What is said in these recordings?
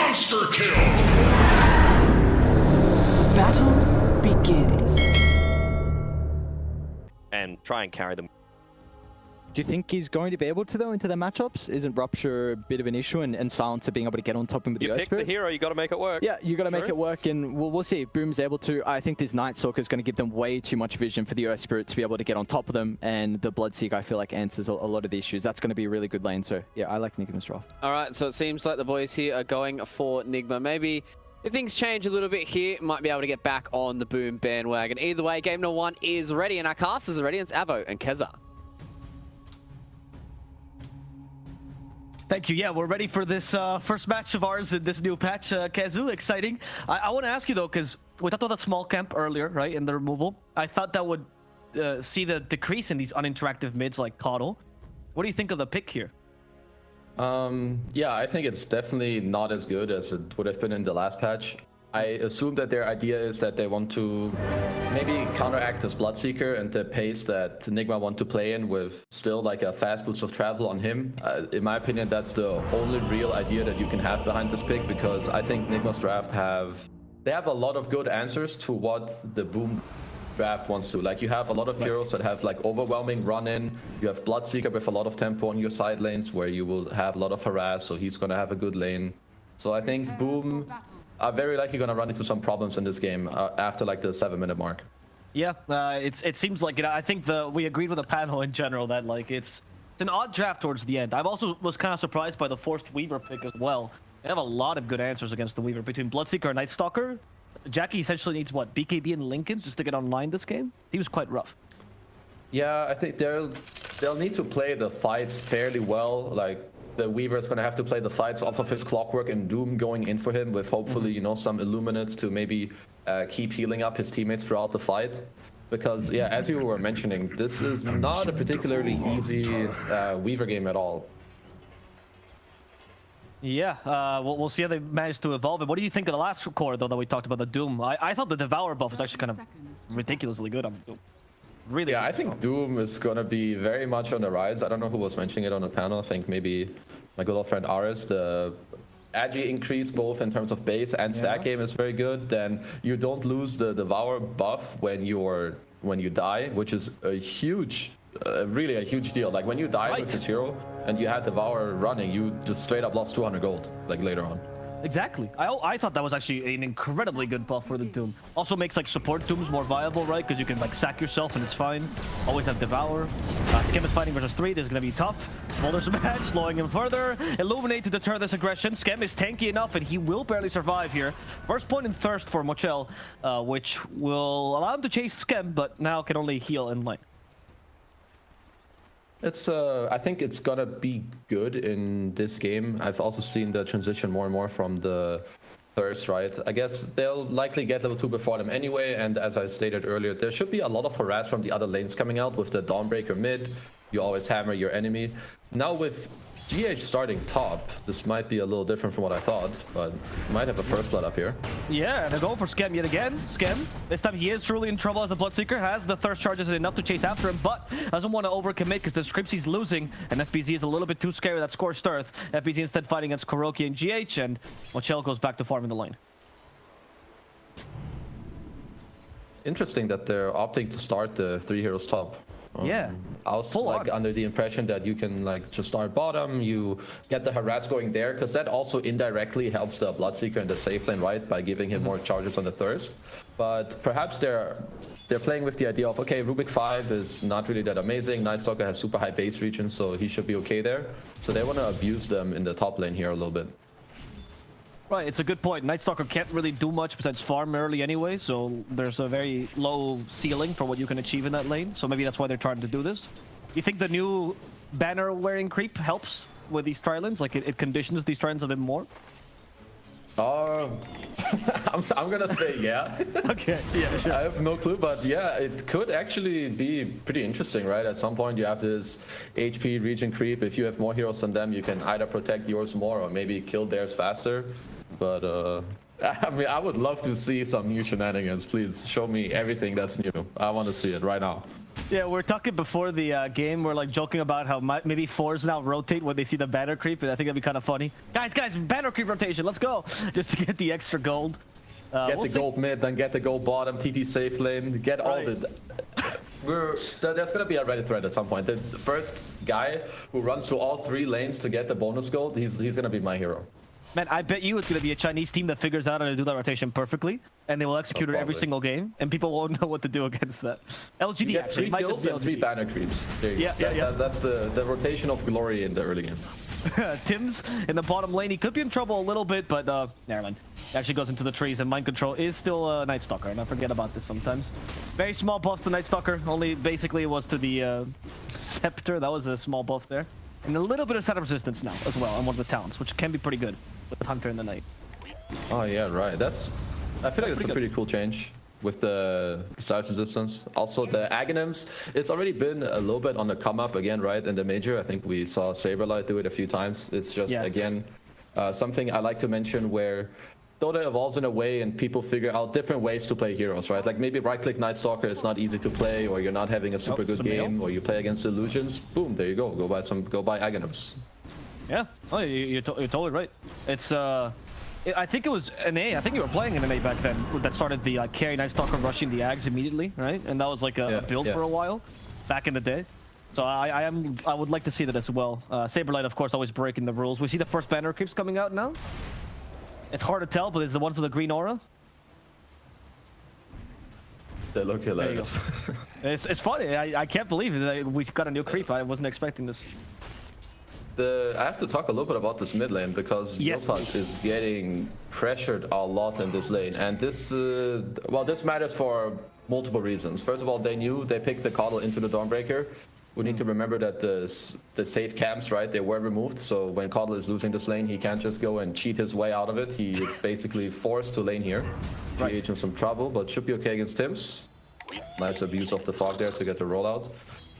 Monster kill! Battle begins. And try and carry them. Do you think he's going to be able to, though, into the matchups? Isn't Rupture a bit of an issue, and Silencer being able to get on top of him with the You pick the hero, you got to make it work. Yeah, you got to make it work, and we'll see if Boom's able to. I think this Night Stalker is going to give them way too much vision for the Earth Spirit to be able to get on top of them, and the Bloodseeker, I feel like, answers a lot of the issues. That's going to be a really good lane, so yeah, I like Nigma's draft. All right, so it seems like the boys here are going for Nigma. Maybe if things change a little bit here, might be able to get back on the Boom bandwagon. Either way, game number 1 is ready, and our casters are ready. It's Avo and Keza. Thank you. Yeah, we're ready for this first match of ours in this new patch. Kazu, exciting. I want to ask you, though, because we talked about that small camp earlier, right, in the removal. I thought that would see the decrease in these uninteractive mids like Coddle. What do you think of the pick here? Yeah, I think it's definitely not as good as it would have been in the last patch. I assume that their idea is that they want to maybe counteract this Bloodseeker and the pace that Nigma want to play in with still like a fast boost of travel on him. In my opinion, that's the only real idea that you can have behind this pick, because I think Nigma's draft have a lot of good answers to what the Boom draft wants to. Like, you have a lot of heroes that have like overwhelming run-in. You have Bloodseeker with a lot of tempo on your side lanes where you will have a lot of harass, so he's gonna have a good lane. So I think Boom are very likely going to run into some problems in this game after like the 7-minute mark. Yeah, it seems like it. I think we agreed with the panel in general that like it's an odd draft towards the end. I also was kind of surprised by the forced Weaver pick as well. They have a lot of good answers against the Weaver between Bloodseeker and Night Stalker. Jackie essentially needs what, BKB and Lincoln just to get online this game. He was quite rough. Yeah, I think they'll need to play the fights fairly well. Like, the Weaver is going to have to play the fights off of his Clockwork and Doom going in for him with hopefully, you know, some Illuminate to maybe keep healing up his teammates throughout the fight. Because, yeah, as you were mentioning, this is not a particularly easy Weaver game at all. Yeah, we'll see how they manage to evolve it. What do you think of the last core, though, that we talked about, the Doom? I thought the Devour buff was actually kind of ridiculously good on Doom. Really? Yeah, I think Doom is going to be very much on the rise. I don't know who was mentioning it on the panel. I think maybe my good old friend Aris. The Agi increase both in terms of base and stack game is very good. Then you don't lose the Devour buff when you die, which is a huge, really a huge deal. Like, when you die with this hero and you had Devour running, you just straight up lost 200 gold like later on. Exactly. I thought that was actually an incredibly good buff for the Doom. Also makes like support Dooms more viable, right? Because you can like sack yourself and it's fine. Always have Devour. Skem is fighting versus 3. This is going to be tough. Smolder Smash slowing him further. Illuminate to deter this aggression. Skem is tanky enough and he will barely survive here. First point in Thirst for Mochel, which will allow him to chase Skem, but now can only heal in lane. It's I think it's gonna be good in this game. I've also seen the transition more and more from the Thirst, right? I guess they'll likely get level 2 before them anyway, and as I stated earlier, there should be a lot of harass from the other lanes coming out with the Dawnbreaker mid. You always hammer your enemy. Now with GH starting top, this might be a little different from what I thought, but might have a first blood up here. Yeah, they're going for Skem yet again. Skem, this time he is truly in trouble as the Bloodseeker has the Thirst charges enough to chase after him, but doesn't want to overcommit because the scripts he's losing, and FBZ is a little bit too scary with that Scorched Earth. FBZ instead fighting against Kuroki and GH, and Mochel goes back to farming the lane. Interesting that they're opting to start the 3 heroes top. Yeah, I was like under the impression that you can like just start bottom, you get the harass going there, because that also indirectly helps the Bloodseeker in the safe lane, right, by giving him more charges on the Thirst. But perhaps they're playing with the idea of, okay, Rubik 5 is not really that amazing, Night Stalker has super high base region, so he should be okay there. So they want to abuse them in the top lane here a little bit. Right, it's a good point. Night Stalker can't really do much besides farm early anyway, so there's a very low ceiling for what you can achieve in that lane. So maybe that's why they're trying to do this. You think the new banner wearing creep helps with these Trilans? Like it conditions these Trilans a bit more? I'm gonna say yeah. Okay, yeah, sure. I have no clue, but yeah, it could actually be pretty interesting, right? At some point you have this HP region creep. If you have more heroes than them, you can either protect yours more or maybe kill theirs faster. But I mean, I would love to see some new shenanigans. Please show me everything that's new. I want to see it right now. Yeah, we're talking before the game. We're like joking about how maybe fours now rotate when they see the banner creep, and I think that'd be kind of funny. Guys, banner creep rotation, let's go! Just to get the extra gold. Get the gold mid, then get the gold bottom, TP safe lane, get all the... There's gonna be a Reddit thread at some point. The first guy who runs to all 3 lanes to get the bonus gold, he's gonna be my hero. Man, I bet you it's going to be a Chinese team that figures out how to do that rotation perfectly, and they will execute it every single game, and people won't know what to do against that. LGD You get actually 3 might kills just be and 3 LGD. banner creeps. There you go. Yeah. That's the rotation of glory in the early game. Tim's in the bottom lane. He could be in trouble a little bit, but never mind. He actually goes into the trees, and Mind Control is still Night Stalker, and I forget about this sometimes. Very small buff to Night Stalker, only basically it was to the Scepter. That was a small buff there. And a little bit of setup resistance now as well on one of the talents, which can be pretty good with Hunter in the night. Oh yeah, right. I feel like that's a pretty cool change with the status resistance. Also the Aghanims, it's already been a little bit on the come up again, right? In the major, I think we saw Saberlight do it a few times. It's just again something I like to mention where Dota evolves in a way and people figure out different ways to play heroes, right? Like maybe right-click Night Stalker is not easy to play, or you're not having a super good game, or you play against illusions. Boom, there you go. Go buy Aghanims. Yeah, oh, you're totally right. It's I think it was an A. I think you were playing in an A back then that started the carry Night Stalker rushing the Ags immediately, right? And that was like a build for a while back in the day. So I would like to see that as well. Saberlight, of course, always breaking the rules. We see the first banner creeps coming out now. It's hard to tell, but it's the ones with the green aura. They look hilarious. It's funny. I can't believe it. We got a new creep. I wasn't expecting this. I have to talk a little bit about this mid lane because Yopaj is getting pressured a lot in this lane, and this this matters for multiple reasons. First of all, they picked the Coddle into the Dawnbreaker. We need to remember that the safe camps, right, they were removed. So when Coddle is losing this lane, he can't just go and cheat his way out of it. He is basically forced to lane here. GH in some trouble, but should be okay against Tims. Nice abuse of the fog there to get the rollout.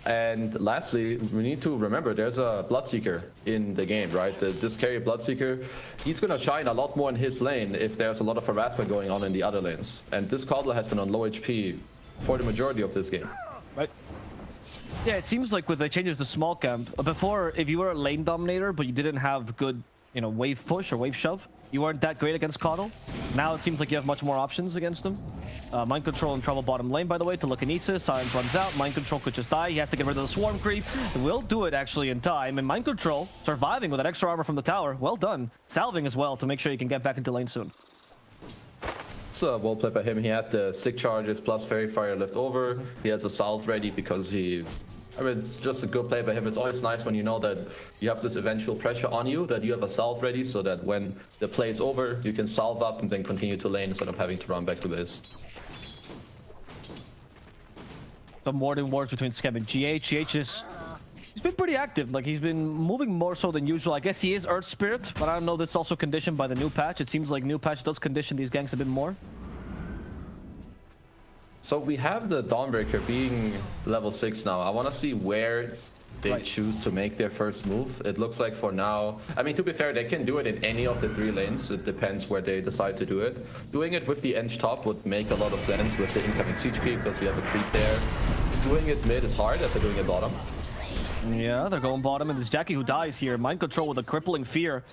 And lastly, we need to remember there's a Bloodseeker in the game, right? This carry Bloodseeker, he's going to shine a lot more in his lane if there's a lot of harassment going on in the other lanes. And this Coddle has been on low HP for the majority of this game. Right. Yeah, it seems like with the changes to small camp, before, if you were a lane dominator, but you didn't have good, wave push or wave shove, you weren't that great against Coddle. Now it seems like you have much more options against him. Mind Control in trouble bottom lane, by the way, to Telekinesis. Silence runs out. Mind Control could just die. He has to get rid of the Swarm Creep. Will do it, actually, in time. And Mind Control, surviving with that extra armor from the tower. Well done. Salving as well to make sure you can get back into lane soon. It's a well played by him. He had the stick charges plus Fairy Fire left over. He has a salve ready because it's just a good play by him. It's always nice when you know that you have this eventual pressure on you, that you have a salve ready, so that when the play is over, you can salve up and then continue to lane instead of having to run back to base. Some Warden wars between Scab and GH. GH he's been pretty active. Like, he's been moving more so than usual. I guess he is Earth Spirit, but I don't know, this is also conditioned by the new patch. It seems like new patch does condition these ganks a bit more. So we have the Dawnbreaker being level 6 now. I want to see where they choose to make their first move. It looks like for now, I mean, to be fair, they can do it in any of the 3 lanes. It depends where they decide to do it. Doing it with the Eng top would make a lot of sense with the incoming siege creep, because you have a creep there. Doing it mid is hard as they're doing it bottom. Yeah, they're going bottom, and it's Jackie who dies here. Mind Control with a crippling fear.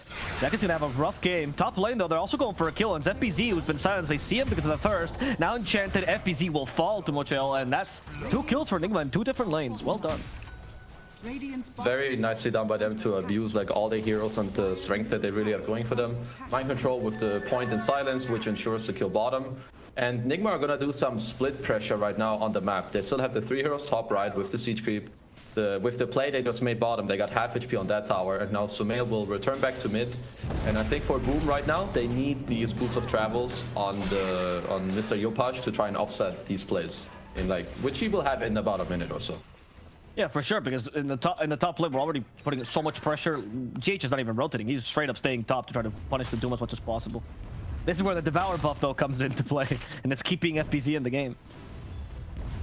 Jackie's gonna have a rough game. Top lane, though, they're also going for a kill, and it's FBZ who's been silenced. They see him because of the thirst. Now Enchanted, FBZ will fall to Mochel, and that's 2 kills for Nigma in 2 different lanes. Well done. Very nicely done by them to abuse like all their heroes and the strength that they really have going for them. Mind Control with the point and silence, which ensures to kill bottom. And Nigma are gonna do some split pressure right now on the map. They still have the 3 heroes top right with the siege creep. With the play they just made bottom, they got half HP on that tower, and now Sumail will return back to mid. And I think for Boom right now, they need these boots of travels on Mr. Yopaj to try and offset these plays, which he will have in about a minute or so. Yeah, for sure, because in the top lane, we're already putting so much pressure. GH is not even rotating. He's straight up staying top to try to punish the Doom as much as possible. This is where the Devour buff, though, comes into play, and it's keeping FBZ in the game.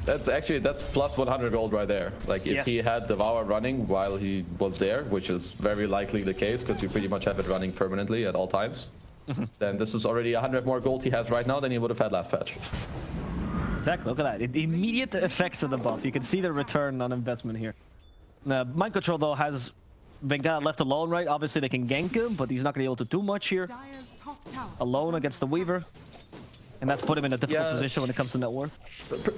That's plus 100 gold right there. Like, if he had Devour running while he was there, which is very likely the case, because you pretty much have it running permanently at all times, then this is already 100 more gold he has right now than he would have had last patch. Exactly. Look at that. The immediate effects of the buff. You can see the return on investment here. Mind Control, though, has been kind of left alone, right? Obviously, they can gank him, but he's not going to be able to do much here. Alone against the Weaver. And that's put him in a difficult position when it comes to net worth.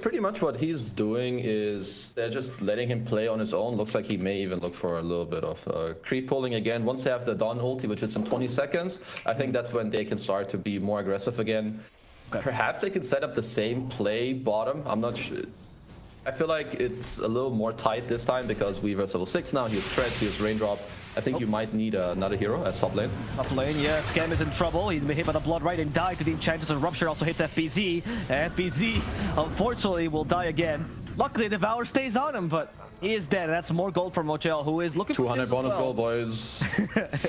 Pretty much what he's doing is they're just letting him play on his own. Looks like he may even look for a little bit of creep pulling again. Once they have the Dawn ulti, which is in 20 seconds, I think that's when they can start to be more aggressive again. Okay. Perhaps they can set up the same play bottom. I'm not sure. I feel like it's a little more tight this time because Weaver's level 6 now. He has Stretch, he has Raindrop. I think you might need another hero as top lane. Top lane, yeah. Scam is in trouble. He's been hit by the Blood Right and died to the enchantments, and Rupture also hits FBZ. FBZ, unfortunately, will die again. Luckily, Devour stays on him, but he is dead. That's more gold for Mochel, who is looking for 200 bonus gold, boys.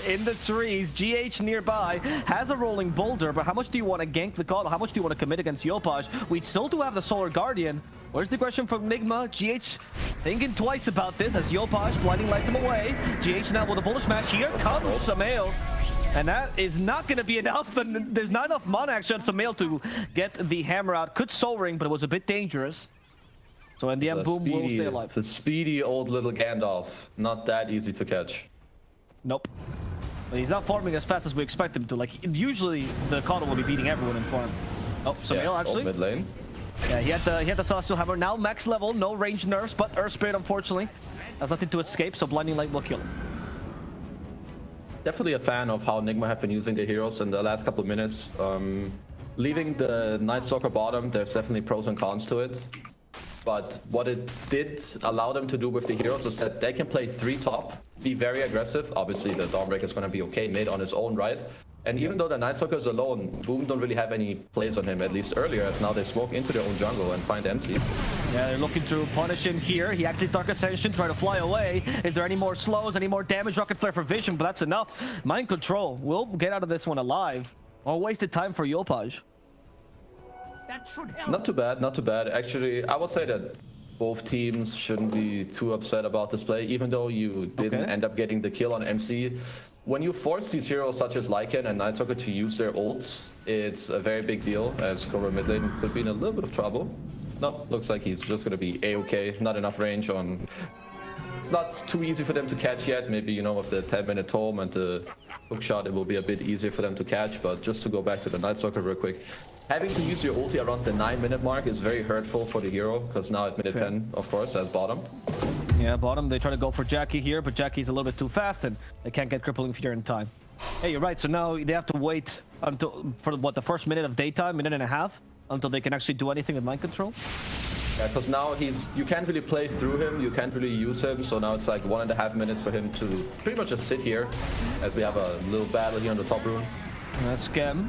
In the trees, GH nearby has a rolling boulder, but how much do you want to gank the god? How much do you want to commit against Yopaj? We still do have the Solar Guardian. Where's the question from Nigma? GH thinking twice about this as Yopaj blinding lights him away. GH now with a bullish match. Here comes Samael. And that is not going to be enough. And there's not enough mana actually on Samael to get the hammer out. Could Soul Ring, but it was a bit dangerous. So in the end, Boom will stay alive. The speedy old little Gandalf. Not that easy to catch. Nope. But he's not farming as fast as we expect him to. Like, usually the Coddle will be beating everyone in farm. Oh, Samael actually. Mid lane. Yeah, he had the Celestial Hammer. Now max level, no range nerfs, but Earth Spirit unfortunately has nothing to escape, so Blinding Light will kill him. Definitely a fan of how Nigma have been using the heroes in the last couple of minutes. Leaving the Night Stalker bottom, there's definitely pros and cons to it. But what it did allow them to do with the heroes is that they can play 3 top, be very aggressive. Obviously, the Dawnbreaker is going to be okay mid on his own right. And even though the Night Stalker is alone, Boom don't really have any plays on him, at least earlier, as now they smoke into their own jungle and find MC. Yeah, they're looking to punish him here. He activates Dark Ascension, try to fly away. Is there any more slows, any more damage? Rocket Flare for Vision, but that's enough. Mind Control will get out of this one alive. All wasted time for Yopaj. That should help. Not too bad, not too bad. Actually, I would say that both teams shouldn't be too upset about this play, even though you didn't end up getting the kill on MC. When you force these heroes such as Lycan and Night Stalker to use their ults, it's a very big deal, as Cobra mid lane could be in a little bit of trouble. No, looks like he's just going to be A-okay. Not enough range on... It's not too easy for them to catch yet. Maybe, you know, with the 10-minute tome and the hook shot, it will be a bit easier for them to catch. But just to go back to the Night Stalker real quick, having to use your ulti around the 9-minute mark is very hurtful for the hero, because now at minute 10, of course, as bottom. Yeah, bottom, they try to go for Jackie here, but Jackie's a little bit too fast, and they can't get Crippling Fear in time. Hey, you're right, so now they have to wait until, for what, the first minute of daytime, minute and a half, until they can actually do anything with Mind Control? Yeah, because now you can't really play through him, you can't really use him, so now it's like 1.5 minutes for him to pretty much just sit here, as we have a little battle here on the top rune. Scam.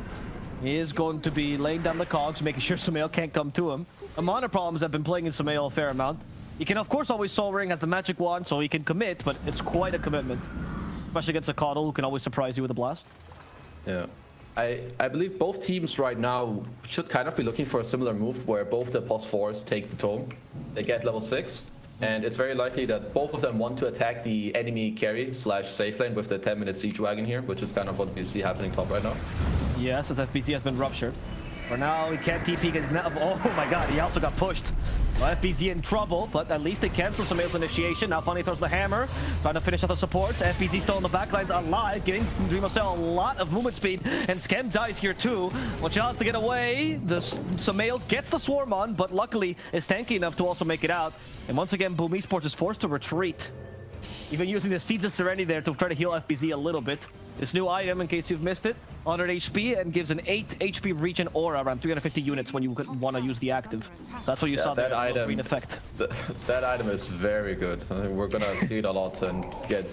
He is going to be laying down the cogs, making sure Samael can't come to him. The mana problems have been playing in Samael a fair amount. He can, of course, always Soul Ring, has the magic wand, so he can commit, but it's quite a commitment. Especially against a Coddle, who can always surprise you with a blast. Yeah. I believe both teams right now should kind of be looking for a similar move, where both the +4s take the tome. They get level 6, and it's very likely that both of them want to attack the enemy carry / safe lane with the 10-minute siege wagon here, which is kind of what we see happening top right now. Yes, as FBZ has been ruptured. For now, he can't TP because now... Oh my god, he also got pushed. Well, FBZ in trouble, but at least they cancel Samael's initiation. Now Funny throws the hammer, trying to finish out the supports. FBZ still on the backlines alive, giving Dreamcell a lot of movement speed, and Scam dies here too. Mochel has to get away. The Samael gets the swarm on, but luckily is tanky enough to also make it out. And once again, Boom Esports is forced to retreat. Even using the Seeds of Serenity there to try to heal FBZ a little bit. This new item, in case you've missed it, 100 HP and gives an 8 HP regen aura around 350 units when you want to use the active. That's what you saw there, that green effect. That item is very good. I think we're gonna see it a lot and get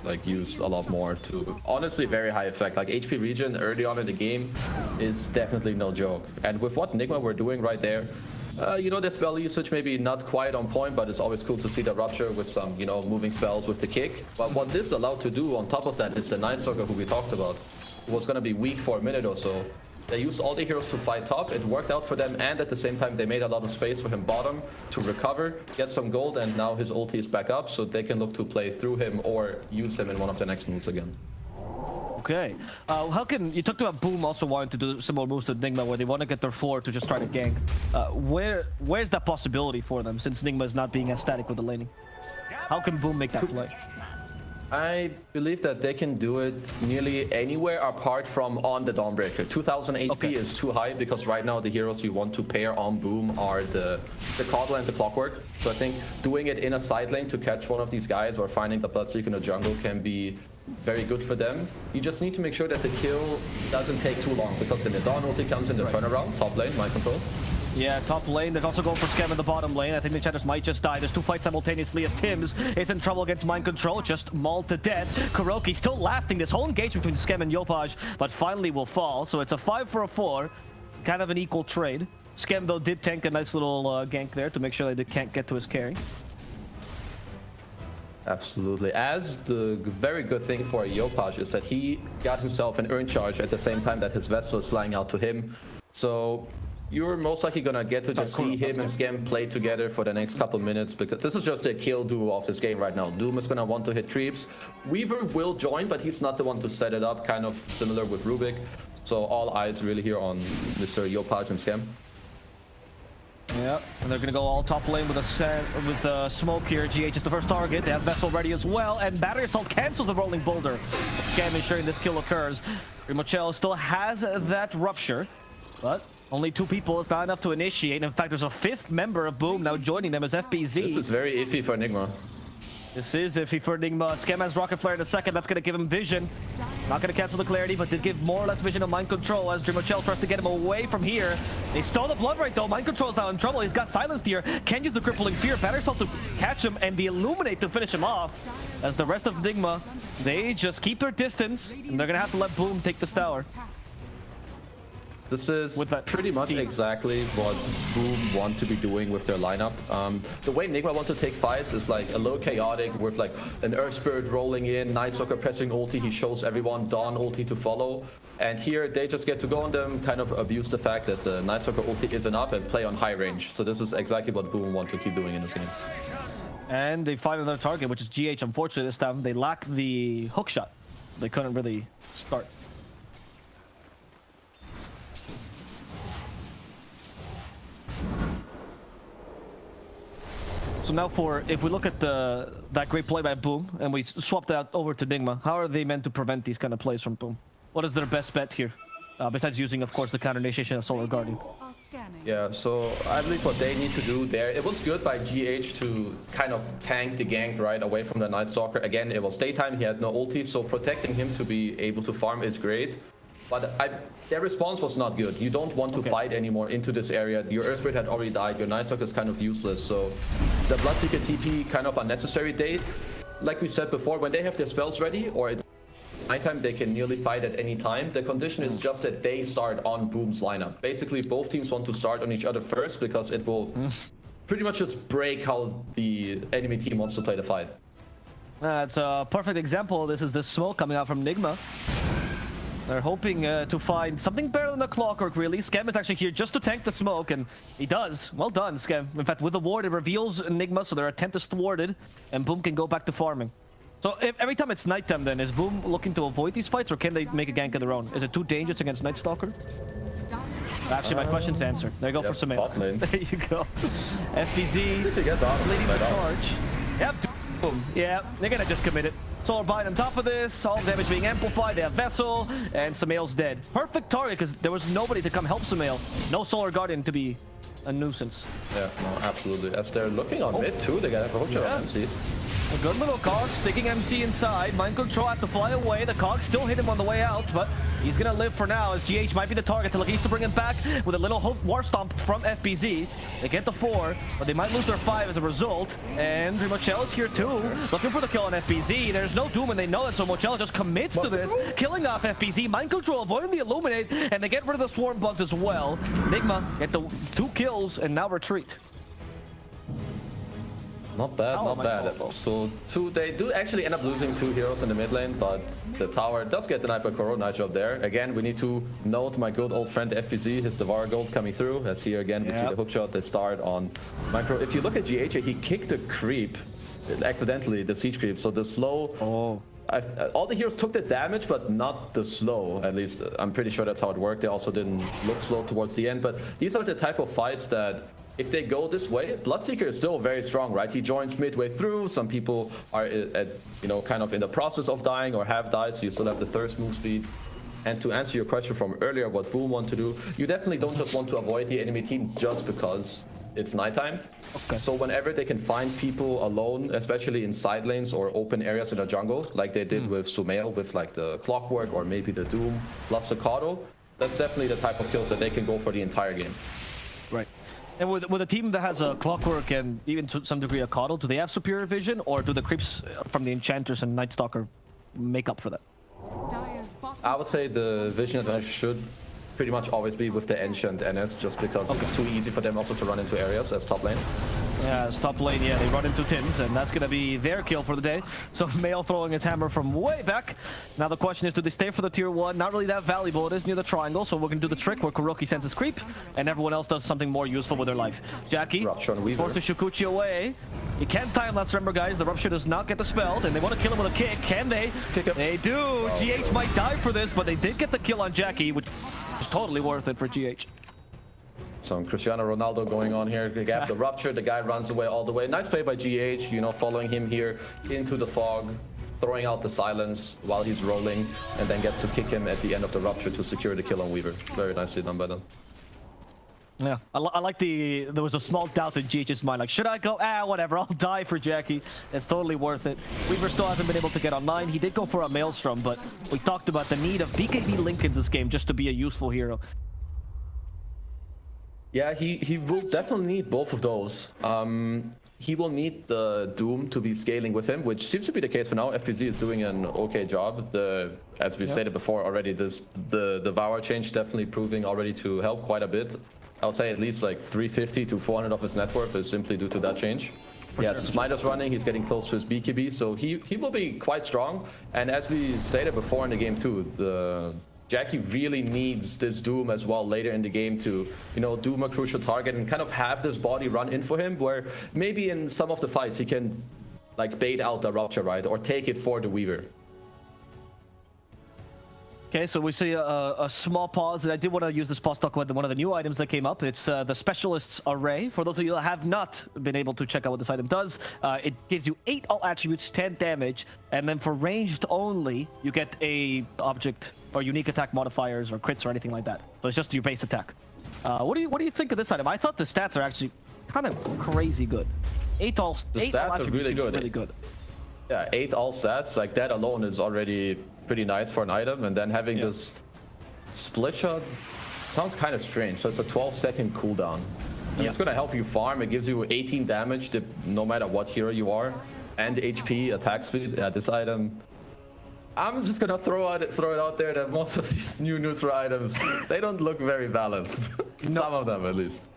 like used a lot more to honestly very high effect. Like HP regen early on in the game is definitely no joke. And with what Nigma we're doing right there, you know, the spell usage maybe not quite on point, but it's always cool to see the Rupture with some, you know, moving spells with the kick. But what this allowed to do on top of that is the Night Stalker, who we talked about, who was going to be weak for a minute or so. They used all the heroes to fight top. It worked out for them, and at the same time, they made a lot of space for him bottom to recover, get some gold, and now his ulti is back up, so they can look to play through him or use him in one of the next moves again. Okay. How can you talked about Boom also wanting to do similar moves to Nigma where they want to get their 4 to just try to gank? Where's that possibility for them since Nigma is not being as static with the laning? How can Boom make that play? I believe that they can do it nearly anywhere apart from on the Dawnbreaker. 2000 HP is too high because right now the heroes you want to pair on Boom are the Caudal and the Clockwork. So I think doing it in a side lane to catch one of these guys or finding the Bloodseeker in the jungle can be very good for them. You just need to make sure that the kill doesn't take too long because then the Dawn ulti comes in the turnaround, top lane, mind control. Yeah, top lane. They're also going for Scam in the bottom lane. I think the Chatters might just die. There's 2 fights simultaneously as Tims is in trouble against Mind Control. Just mauled to death. Kuroki still lasting this whole engagement between Scam and Yopaj, but finally will fall. So it's a 5 for a 4. Kind of an equal trade. Scam, though, did tank a nice little gank there to make sure they can't get to his carry. Absolutely. As the very good thing for Yopaj is that he got himself an Urn Charge at the same time that his Vessel is flying out to him. So you're most likely gonna get to just see him and Scam play together for the next couple minutes because this is just a kill duo of this game right now. Doom is gonna want to hit creeps. Weaver will join, but he's not the one to set it up, kind of similar with Rubik. So all eyes really here on Mr. Yopaj and Scam. Yeah, and they're gonna go all top lane with a smoke here. GH is the first target. They have Vessel ready as well, and Battery Assault cancels the Rolling Boulder. Scam ensuring this kill occurs. Rimochel still has that Rupture, but only 2 people is not enough to initiate. In fact, there's a 5th member of Boom now joining them as FBZ. This is very iffy for Nigma. This is iffy for Nigma. Scam has Rocket Flare in a second. That's going to give him vision. Not going to cancel the clarity, but did give more or less vision of Mind Control as Dreamochel tries to get him away from here. They stole the Blood right though. Mind Control is now in trouble. He's got silenced here. Can use the Crippling Fear. Battery Assault to catch him and the Illuminate to finish him off. As the rest of Nigma, they just keep their distance and they're going to have to let Boom take this tower. This is pretty much exactly what Boom want to be doing with their lineup. The way Nigma want to take fights is like a little chaotic with like an Earth Spirit rolling in, Nightstalker pressing ulti, he shows everyone Dawn ulti to follow. And here they just get to go on them, kind of abuse the fact that the Nightstalker ulti isn't up and play on high range. So this is exactly what Boom want to keep doing in this game. And they find another target, which is GH. Unfortunately, this time they lack the hook shot. They couldn't really start. So now if we look at that great play by Boom and we swap that over to Nigma, how are they meant to prevent these kind of plays from Boom? What is their best bet here? Besides using, of course, the counter initiation of Solar Guardian. Yeah, so I believe what they need to do there, it was good by GH to kind of tank the gank right away from the Nightstalker. Again, it was daytime, he had no ulti, so protecting him to be able to farm is great. But their response was not good. You don't want to fight anymore into this area. Your Earth Spirit had already died. Your Nightstalker is kind of useless. So the Bloodseeker TP kind of unnecessary. Like we said before, when they have their spells ready or at nighttime, they can nearly fight at any time. The condition is just that they start on Boom's lineup. Basically, both teams want to start on each other first because it will pretty much just break how the enemy team wants to play the fight. It's a perfect example. This is the smoke coming out from Nigma. They're hoping to find something better than a Clockwork, really. Scam is actually here just to tank the smoke, and he does. Well done, Scam. In fact, with the ward, it reveals Nigma, so their attempt is thwarted, and Boom can go back to farming. So every time it's nighttime, then, is Boom looking to avoid these fights, or can they make a gank of their own? Is it too dangerous against Nightstalker? Actually, my question's answered. There you go for Sumail. There you go. FBZ leading the charge. Yep, Boom. Yeah, they're gonna just commit it. Solar Bind on top of this, all damage being amplified. They have Vessel, and Sumail's dead. Perfect target, because there was nobody to come help Sumail. No Solar Guardian to be a nuisance. Yeah, no, absolutely. As they're looking on mid too, they gotta have a hook shot on MC. A good little cog, sticking MC inside. Mind Control has to fly away. The cog still hit him on the way out, but he's gonna live for now as GH might be the target. They're looking to bring him back with a little War Stomp from FBZ. They get the 4, but they might lose their 5 as a result. And Mochel is here too, looking for the kill on FBZ. There's no Doom and they know it, so Mochel just commits to this, killing off FBZ. Mind Control avoiding the Illuminate, and they get rid of the Swarm Bugs as well. Nigma get the 2 kills and now retreat. Not bad, not bad. So they do actually end up losing 2 heroes in the mid lane, but the tower does get denied by Corona job there. Again, we need to note my good old friend FBZ, his Devour Gold coming through. As here again, we see the hookshot, they start on Micro. If you look at GH, he kicked a creep, accidentally, the siege creep. So the slow all the heroes took the damage, but not the slow. At least I'm pretty sure that's how it worked. They also didn't look slow towards the end. But these are the type of fights that, if they go this way, Bloodseeker is still very strong, right? He joins midway through. Some people are at, you know, kind of in the process of dying or have died, so you still have the thirst move speed. And to answer your question from earlier, what Boom want to do, you definitely don't just want to avoid the enemy team just because it's nighttime. Okay. So whenever they can find people alone, especially in side lanes or open areas in the jungle, like they did with Sumail, with like the Clockwork or maybe the Doom plus the Kato, that's definitely the type of kills that they can go for the entire game. Right. And with a team that has a Clockwork and even to some degree a Coddle, do they have superior vision, or do the creeps from the Enchanters and Night Stalker make up for that? I would say the vision advantage should pretty much always be with the Enchant NS, just because it's too easy for them also to run into areas as top lane. Yeah, as top lane, yeah, they run into Tins, and that's going to be their kill for the day. So Mail throwing his hammer from way back. Now the question is, do they stay for the tier 1? Not really that valuable. It is near the triangle, so we're going to do the trick where Kuroki sends his creep, and everyone else does something more useful with their life. Jackie forced to Shukuchi away. You can't time lapse, remember guys, the Rupture does not get dispelled, and they want to kill him with a kick. Can they? Kick him. They do. GH might die for this, but they did get the kill on Jackie, which is totally worth it for GH. Some Cristiano Ronaldo going on here. They gap the Rupture, the guy runs away all the way. Nice play by GH, you know, following him here into the fog, throwing out the silence while he's rolling, and then gets to kick him at the end of the Rupture to secure the kill on Weaver. Very nicely done by them. Yeah, I like there was a small doubt in GH's mind, like, should I go? Whatever, I'll die for Jackie. It's totally worth it. Weaver still hasn't been able to get online. He did go for a Maelstrom, but we talked about the need of BKB Lincolns this game just to be a useful hero. Yeah, he will definitely need both of those. He will need the Doom to be scaling with him, which seems to be the case for now. FPZ is doing an okay job. As we stated before already, the Devour change definitely proving already to help quite a bit. I would say at least like 350 to 400 of his net worth is simply due to that change. He has his Midas running, he's getting close to his BKB, so he will be quite strong. And as we stated before in the game too, Jackie really needs this Doom as well later in the game to, you know, Doom a crucial target and kind of have this body run in for him, where maybe in some of the fights he can like bait out the Rupture, right, or take it for the Weaver. Okay, so we see a small pause, and I did want to use this pause to talk about one of the new items that came up. It's the Specialist's Array. For those of you that have not been able to check out what this item does, it gives you 8 all attributes, 10 damage, and then for ranged only, you get a object or unique attack modifiers or crits or anything like that. So it's just your base attack. What do you think of this item? I thought the stats are actually kind of crazy good. 8 all stats are really good. Yeah, 8 all stats, like that alone is already pretty nice for an item, and then having this split shot sounds kind of strange. So it's a 12-second cooldown. And it's going to help you farm. It gives you 18 damage no matter what hero you are, and HP, attack speed. Yeah, this item, I'm just gonna throw it out there that most of these new neutral items, they don't look very balanced. Some of them at least.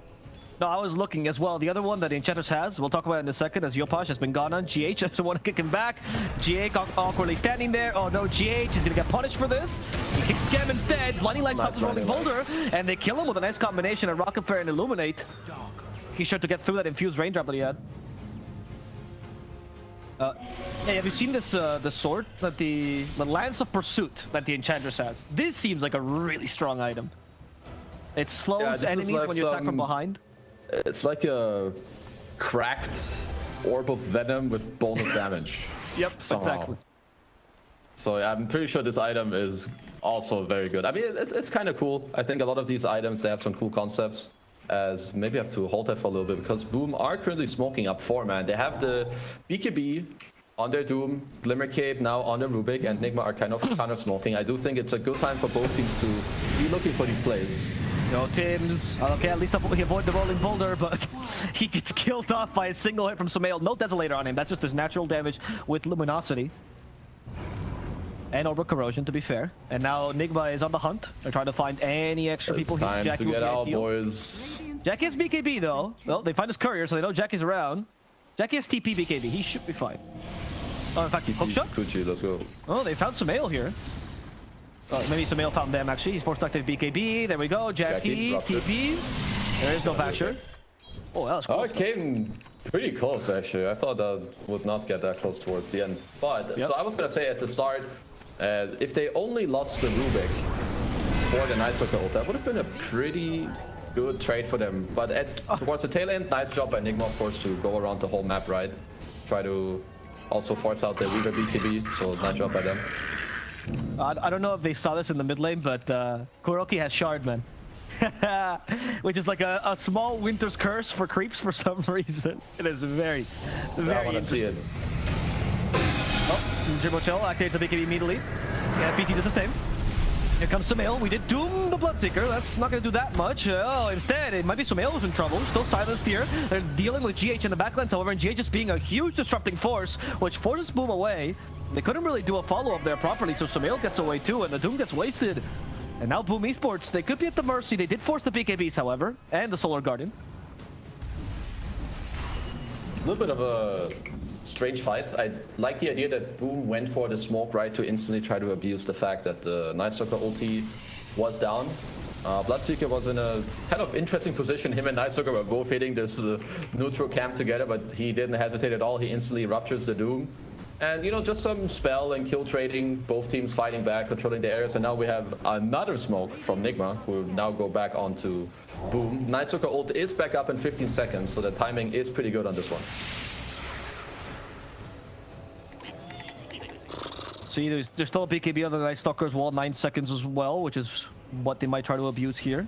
No, I was looking as well. The other one that Enchantress has, we'll talk about it in a second, as Yopash has been gone on. GH doesn't want to kick him back. GH awkwardly standing there. Oh no, GH is going to get punished for this. He kicks Scam instead. Blinding Light stops his rolling boulder, and they kill him with a nice combination of Rocket Flare and Illuminate. He's sure to get through that infused raindrop that he had. Hey, have you seen this the sword that the Lance of Pursuit that the Enchantress has? This seems like a really strong item. It slows enemies like when you attack from behind. It's like a cracked orb of venom with bonus damage. Yep, somehow. Exactly. So yeah, I'm pretty sure this item is also very good. I mean, it's kind of cool. I think a lot of these items, they have some cool concepts. As maybe I have to hold that for a little bit, because Boom are currently smoking up 4 man. They have the BKB on their Doom, Glimmer Cape now on their Rubik, and Nigma are kind of smoking. I do think it's a good time for both teams to be looking for these plays. No, Tim's. Okay, at least he avoid the rolling boulder, but he gets killed off by a single hit from Sumail. No Desolator on him. That's just his natural damage with Luminosity. And Orbital Corrosion, to be fair. And now Nigma is on the hunt. They're trying to find any extra people here. It's time to get out, boys. Jackie has BKB, though. Well, they find his courier, so they know Jackie's around. Jackie has TP BKB. He should be fine. Oh, in fact, hookshot? Kuchi, let's go. Oh, they found Sumail here. Oh, maybe Sumail found them, actually. He's forced to active BKB. There we go. Jackie TPs. There is no Basher. Oh, that was close. Okay, Pretty close, actually. I thought that would not get that close towards the end. But, so I was going to say at the start, if they only lost the Rubik for the Night Stalker ult, that would have been a pretty good trade for them. But towards the tail end, nice job by Nigma, of course, to go around the whole map, right? Try to also force out the Weaver BKB, so nice job by them. I don't know if they saw this in the mid lane, but Kuroki has Shard, man. Which is like a small winter's curse for creeps for some reason. It is very, very I want to see it. Oh, Dribble Chill activates a BKB immediately. Yeah, BT does the same. Here comes Sumail. We did doom the Bloodseeker. That's not going to do that much. Oh, instead, it might be Sumail who's in trouble. Still silenced here. They're dealing with GH in the backlines, however, and GH just being a huge disrupting force, which forces Boom away. They couldn't really do a follow-up there properly, so Sumail gets away too, and the Doom gets wasted. And now Boom Esports, they could be at the mercy. They did force the BKBs, however, and the Solar Guardian. A little bit of a strange fight. I like the idea that Boom went for the smoke, right, to instantly try to abuse the fact that the Night Stalker ulti was down. Bloodseeker was in a kind of interesting position. Him and Night Stalker were both hitting this neutral camp together, but he didn't hesitate at all. He instantly ruptures the Doom. And, you know, just some spell and kill trading, both teams fighting back, controlling the areas. And now we have another smoke from Nigma, who now go back onto Boom. Night Stalker ult is back up in 15 seconds, so the timing is pretty good on this one. See, there's still a BKB on the Night Stalker's wall, 9 seconds as well, which is what they might try to abuse here.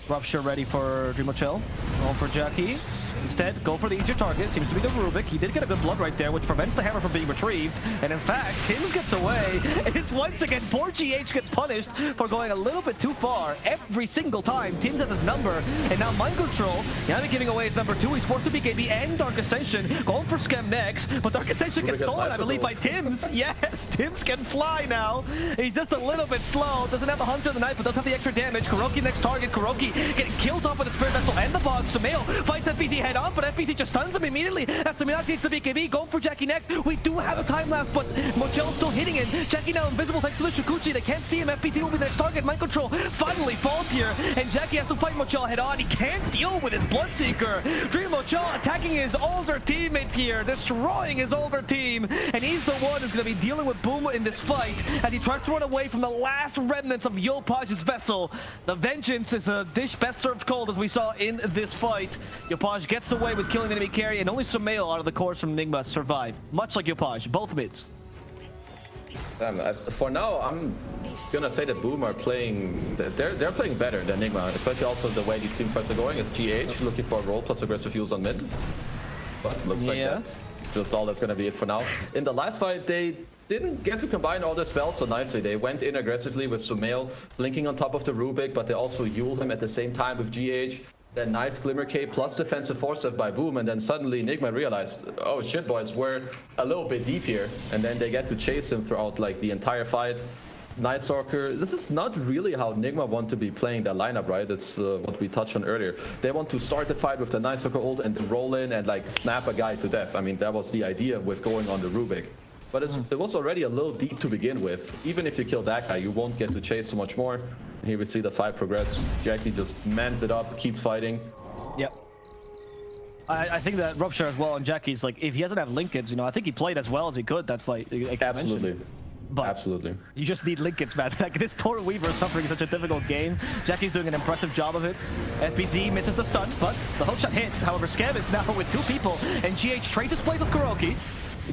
Rupture ready for Dreamochel. Going for Jackie. Instead, go for the easier target. Seems to be the Rubik. He did get a good blood right there, which prevents the hammer from being retrieved. And in fact, Tims gets away. It's once again, poor GH gets punished for going a little bit too far. Every single time, Tims has his number. And now Mind Control, now giving away his number 2. He's forced to BKB and Dark Ascension. Going for Schem next. But Dark Ascension gets stolen, I believe, by Tims. Yes, Tims can fly now. He's just a little bit slow. Doesn't have the Hunter of the Knife, but does have the extra damage. Kuroki next target. Kuroki getting killed off with the Spirit Vessel and the Bog. Sumail fights FPC head on, but FPC just stuns him immediately as Sumail takes the BKB. Going for Jackie next. We do have a time left, but Mochel's still hitting it. Jackie now invisible thanks to the Shukuchi. They can't see him. FPC will be the next target. Mind Control finally falls here, and Jackie has to fight Mochel head on. He can't deal with his Bloodseeker. Dream Mochel attacking his older teammates here, destroying his older team, and he's the one who's going to be dealing with Boom in this fight as he tries to run away from the last remnants of Yopaj's vessel. The vengeance is a dish best served cold, as we saw in this fight. Yopaj gets away with killing the enemy carry, and only Sumail out of the cores from Nigma survive, much like Yopaj, both mids. For now, I'm gonna say that Boom are playing. They're playing better than Nigma, especially also the way these team fights are going. It's GH looking for a roll plus aggressive use on mid, but looks like that's just all that's gonna be it for now. In the last fight, they didn't get to combine all their spells so nicely. They went in aggressively with Sumail blinking on top of the Rubik, but they also Yule him at the same time with GH. Then nice Glimmer Cape plus defensive force by Boom, and then suddenly Nigma realized, oh shit boys, we're a little bit deep here. And then they get to chase him throughout like the entire fight. Night Stalker, this is not really how Nigma want to be playing their lineup, right? It's what we touched on earlier. They want to start the fight with the Night Stalker ult and roll in and like snap a guy to death. I mean, that was the idea with going on the Rubik. But it was already a little deep to begin with. Even if you kill that guy, you won't get to chase so much more. And here we see the fight progress. Jackie just mans it up, keeps fighting. Yep. I think that Rupture as well, and Jackie's like, if he doesn't have Linkens, you know, I think he played as well as he could that fight. Like Absolutely. But absolutely. You just need Linkens, man. Like, this poor Weaver is suffering such a difficult game. Jackie's doing an impressive job of it. FPZ misses the stun, but the hookshot hits. However, Scam is now with 2 people, and GH trades his place with Kuroki.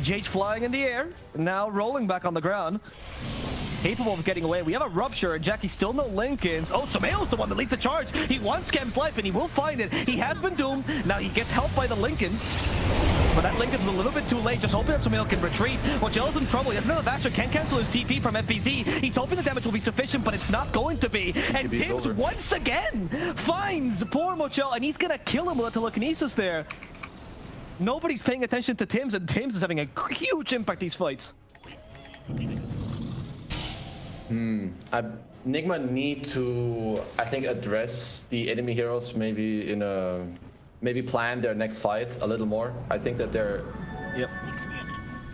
GH flying in the air, now rolling back on the ground. Capable of getting away. We have a Rupture, and Jackie still no Linkens. Oh, Sumail's the one that leads the charge. He wants Scam's life, and he will find it. He has been doomed. Now he gets help by the Linkens. But that Linken's a little bit too late. Just hoping that Sumail can retreat. Mojel's in trouble. He has another Basher. Can't cancel his TP from FBZ. He's hoping the damage will be sufficient, but it's not going to be. And Tims once again finds poor Mochel, and he's going to kill him with a telekinesis there. Nobody's paying attention to Tims, and Tims is having a huge impact these fights. Nigma need to, I think, address the enemy heroes maybe in a, maybe plan their next fight a little more. I think that they're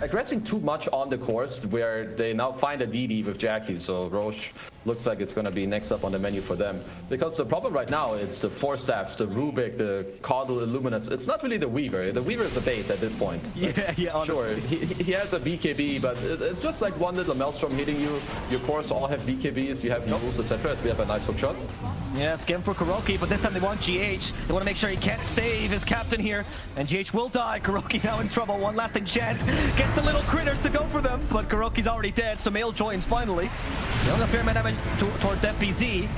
aggressing too much on the course, where they now find a DD with Jackie. So Roche looks like it's going to be next up on the menu for them. Because the problem right now, it's the 4 staffs, the Rubik, the Caudal Illuminates. It's not really the Weaver. The Weaver is a bait at this point. Yeah, honestly. Sure, he has a BKB, but it's just like one little Maelstrom hitting you. Your cores all have BKBs, you have Eagles, etc. As we have a nice hook shot. Yeah, scam for KuroKy, but this time they want GH. They want to make sure he can't save his captain here, and GH will die. KuroKy now in trouble. One lasting chance. Gets the little critters to go for them, but KuroKy's already dead, so Mail joins finally. Dealing a fair amount of damage towards FBZ.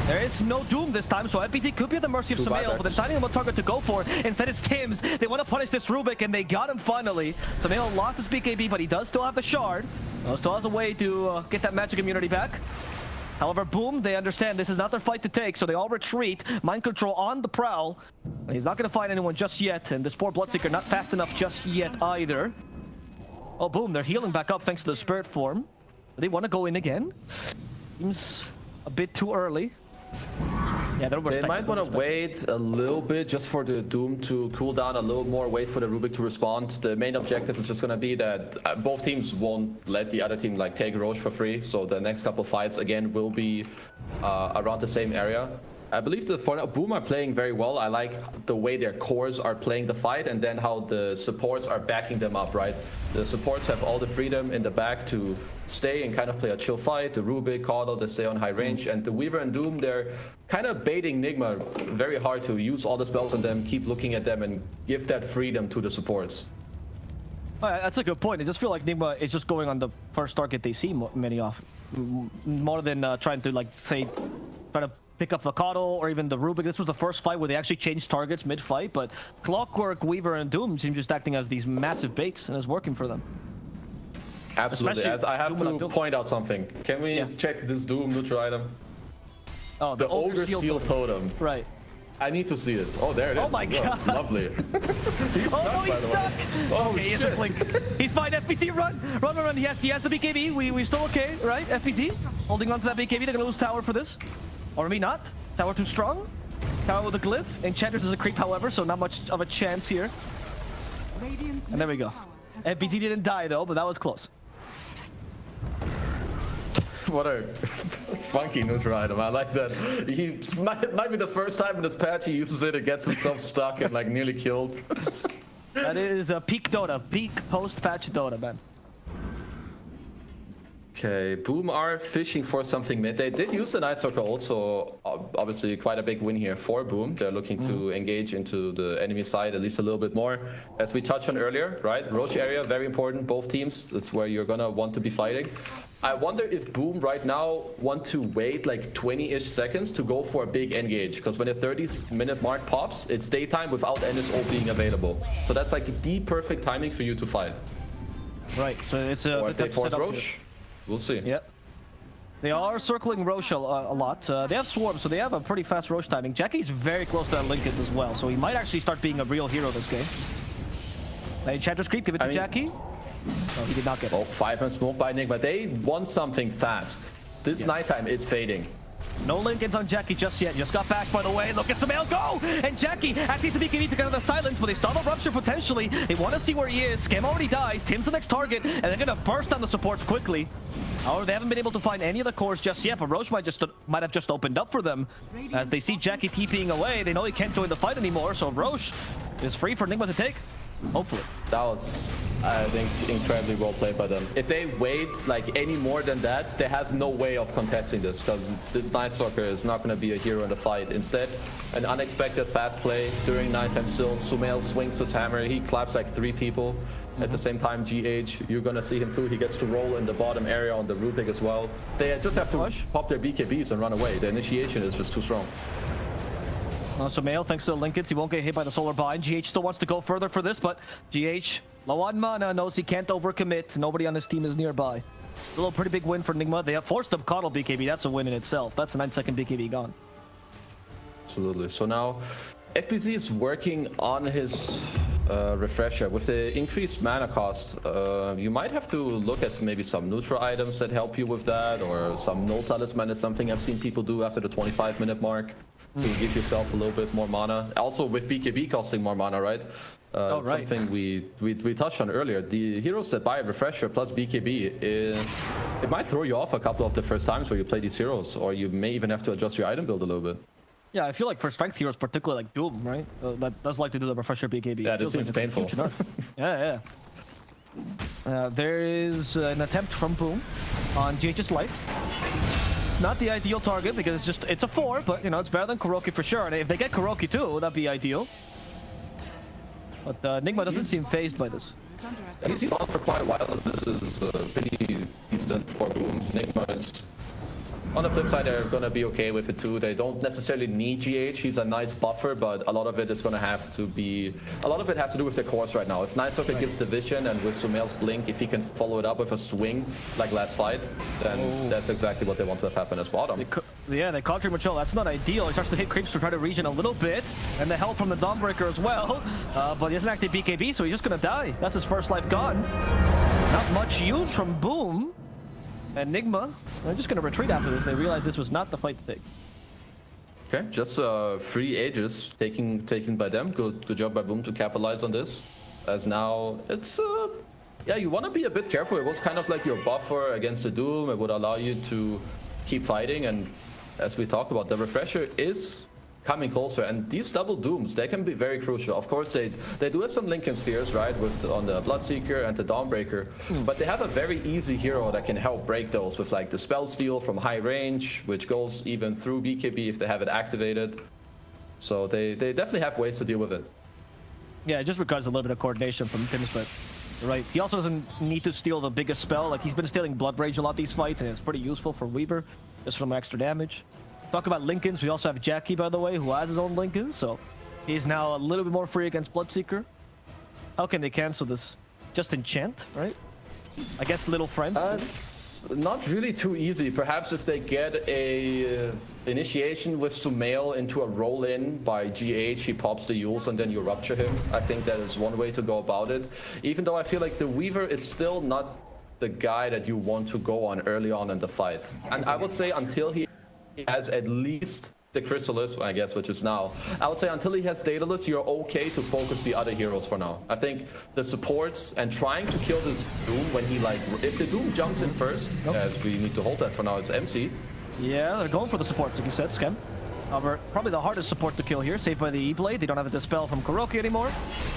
There is no Doom this time, so FBZ could be at the mercy of Sumail, but deciding on what target to go for. Instead it's Tim's. They want to punish this Rubik, and they got him finally. Sumail lost his BKB, but he does still have the shard. Still has a way to get that magic immunity back. However, Boom, they understand this is not their fight to take, so they all retreat. Mind control on the prowl. And he's not going to find anyone just yet, and this poor Bloodseeker not fast enough just yet either. Oh, Boom, they're healing back up thanks to the Spirit Form. Do they want to go in again? Seems a bit too early. Yeah, they might want to wait a little bit just for the Doom to cool down a little more, wait for the Rubik to respond. The main objective is just going to be that both teams won't let the other team like take Roche for free. So the next couple fights again will be around the same area. I believe the Boom are playing very well. I like the way their cores are playing the fight and then how the supports are backing them up, right? The supports have all the freedom in the back to stay and kind of play a chill fight. The Rubik, Caudal, they stay on high range. And the Weaver and Doom, they're kind of baiting Nigma very hard to use all the spells on them, keep looking at them and give that freedom to the supports. That's a good point. I just feel like Nigma is just going on the first target they see many off. More than trying to, like, say, try to pick up the Caudal or even the Rubik. This was the first fight where they actually changed targets mid-fight, but Clockwork, Weaver, and Doom seem just acting as these massive baits, and it's working for them. Absolutely. As I have to point out something. Can we check this Doom neutral item? Oh, the Ogre Seal Totem. Right. I need to see it. Oh, there it is. Oh my god. It's lovely. He's stuck, he's stuck. Oh, okay, he has a blink. He's fine. FPC, run. Run. He has the BKB. We're still okay, right? FPC holding on to that BKB. They're gonna lose tower for this. Or maybe not. Tower too strong. Tower with a glyph. Enchantress is a creep, however, so not much of a chance here. And there we go. FPT didn't die though, but that was close. What a funky neutral item. I like that. He might be the first time in this patch he uses it and gets himself stuck and like nearly killed. That is a peak Dota. Peak post-patch Dota, man. Okay, Boom are fishing for something mid. They did use the Night Circle also, obviously quite a big win here for Boom. They're looking to engage into the enemy side at least a little bit more. As we touched on earlier, right? Roche area, very important, both teams. That's where you're gonna want to be fighting. I wonder if Boom right now want to wait like 20-ish seconds to go for a big engage. Because when the 30-minute mark pops, it's daytime without NSO being available. So that's like the perfect timing for you to fight. Right, so it's a... Or if they force Roche. We'll see. Yep. They are circling Roche a lot. They have Swarm, so they have a pretty fast Roche timing. Jackie's very close to that Linkens as well, so he might actually start being a real hero this game. Enchantress creep, give it to Jackie. Oh, he did not get it. Oh, 5-man smoke by Nigma. They want something fast. This nighttime is fading. No Linkens on Jackie just yet. Just got bashed, by the way. Look at Sumail go! And Jackie actually to be to get out of the silence, but they start a rupture potentially. They want to see where he is. Scam already dies. Tim's the next target, and they're going to burst on the supports quickly. However, they haven't been able to find any of the cores just yet, but Roche might have just opened up for them. As they see Jackie TPing away, they know he can't join the fight anymore, so Roche is free for Nigma to take. Hopefully. That was, I think, incredibly well played by them. If they wait like any more than that, they have no way of contesting this, because this Night Stalker is not going to be a hero in the fight. Instead, an unexpected fast play during nighttime still. Sumail swings his hammer. He claps like 3 people. At the same time, GH, you're going to see him too. He gets to roll in the bottom area on the Rubik as well. They just have to pop their BKBs and run away. The initiation is just too strong. Sumail, thanks to the Linkens, he won't get hit by the Solar Bind. GH still wants to go further for this, but GH, low on mana, knows he can't overcommit. Nobody on his team is nearby. Still a pretty big win for Nigma. They have forced up Caudal BKB. That's a win in itself. That's a 9-second BKB gone. Absolutely. So now, FBZ is working on his refresher. With the increased mana cost, you might have to look at maybe some neutral items that help you with that, or some null talisman is something I've seen people do after the 25-minute mark. to give yourself a little bit more mana. Also with BKB costing more mana, right? Right. Something we touched on earlier. The heroes that buy a refresher plus BKB, it might throw you off a couple of the first times where you play these heroes, or you may even have to adjust your item build a little bit. Yeah, I feel like for strength heroes, particularly like Doom, right? That does like to do the refresher BKB. Yeah, this seems like painful. Yeah. There is an attempt from Boom on GH's life. It's not the ideal target because it's a 4, but you know, it's better than Kuroki for sure. And if they get Kuroki too, that'd be ideal. But Nigma doesn't seem phased by this. He's on for quite a while, so this is pretty decent for Boom. Nigma is... On the flip side, they're going to be okay with it too. They don't necessarily need GH. He's a nice buffer, but a lot of it is going to have to be... A lot of it has to do with their cores right now. If Night Stalker gives the vision, and with Sumail's Blink, if he can follow it up with a swing, like last fight, then that's exactly what they want to have happen as bottom. They conjuring Machel. That's not ideal. He starts to hit creeps to try to regen a little bit, and the help from the Dawnbreaker as well. But he doesn't active BKB, so he's just going to die. That's his first life gone. Not much use from Boom. And Nigma, they're just going to retreat after this. They realize this was not the fight to take. Okay, just 3 Aegis taken by them. Good job by Boom to capitalize on this. As now, it's... yeah, you want to be a bit careful. It was kind of like your buffer against the Doom. It would allow you to keep fighting. And as we talked about, the refresher is coming closer, and these double Dooms, they can be very crucial. Of course, they do have some Lincoln Spheres, right, on the Bloodseeker and the Dawnbreaker, but they have a very easy hero that can help break those with like the Spell Steal from high range, which goes even through BKB if they have it activated. So they definitely have ways to deal with it. Yeah, it just requires a little bit of coordination from Tim's, but right. He also doesn't need to steal the biggest spell. Like, he's been stealing Blood Rage a lot these fights, and it's pretty useful for Weaver, just from extra damage. Talk about Lincolns. We also have Jackie, by the way, who has his own Lincoln, so he's now a little bit more free against Bloodseeker. How can they cancel this? Just enchant, right? I guess Little Friends. It's not really too easy. Perhaps if they get a initiation with Sumail into a roll-in by GH, he pops the Yules and then you rupture him. I think that is one way to go about it. Even though I feel like the Weaver is still not the guy that you want to go on early on in the fight. And I would say until he has at least the Chrysalis, I guess, which is now. I would say until he has Daedalus, you're okay to focus the other heroes for now. I think the supports and trying to kill this Doom when he like... If the Doom jumps in first, as we need to hold that for now, is MC. Yeah, they're going for the supports, like you said, Skem. Probably the hardest support to kill here, saved by the E-Blade. They don't have a Dispel from Kuroki anymore.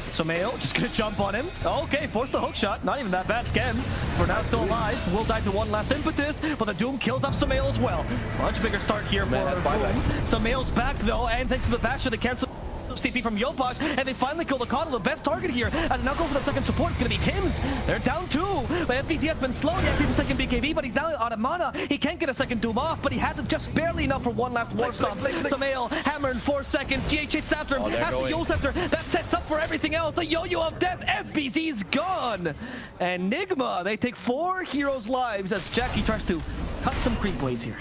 Sumail just gonna jump on him. Okay, force the hook shot. Not even that bad. Skem, for now still alive, will die to one last impetus, but the Doom kills off Sumail as well. Much bigger start here for Boom. Sumail's back though, and thanks to the Basher, they cancel TP from Yopaj, and they finally kill the Coddle, the best target here. And now go for the second support. It's going to be Tim's. They're down 2. But FBZ has been slow. He activated the second BKB, but he's now out of mana. He can't get a second Doom off, but he has it just barely enough for one last War Stomp. Sumail, hammer in 4 seconds. GH hits after him. Has the Yule Scepter. That sets up for everything else. The Yo-Yo of Death. FBZ's gone. And Nigma, they take 4 heroes' lives as Jackie tries to cut some creepways here.